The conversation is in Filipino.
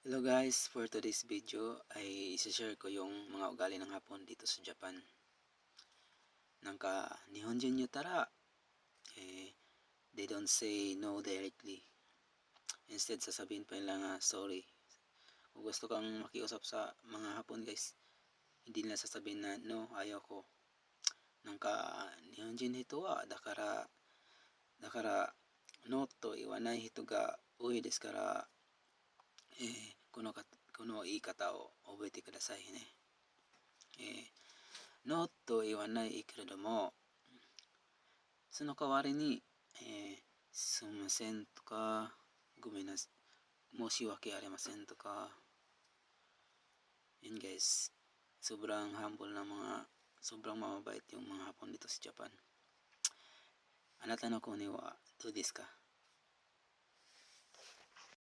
Hello guys, for today's video ay isi-share ko yung mga ugali ng Hapon dito sa Japan. Nangka Nihonjin yutara, they don't say no directly. Instead, sasabihin pa nila nga sorry. Kung gusto kang makiusap sa mga Hapon guys, hindi nila sasabihin na no, ayaw ko. Nangka Nihonjin hito wa dakara no to iwanai hito ga ui desu kara,この言い方を覚えてくださいね。ノーと言わないけれども、その代わりに、すみませんとか、ごめんなさい、申し訳ありませんとか、yun guys, sobrang humble na sobrang mababait yung mga Hapon dito sa Japan. あなたの国はどうですか?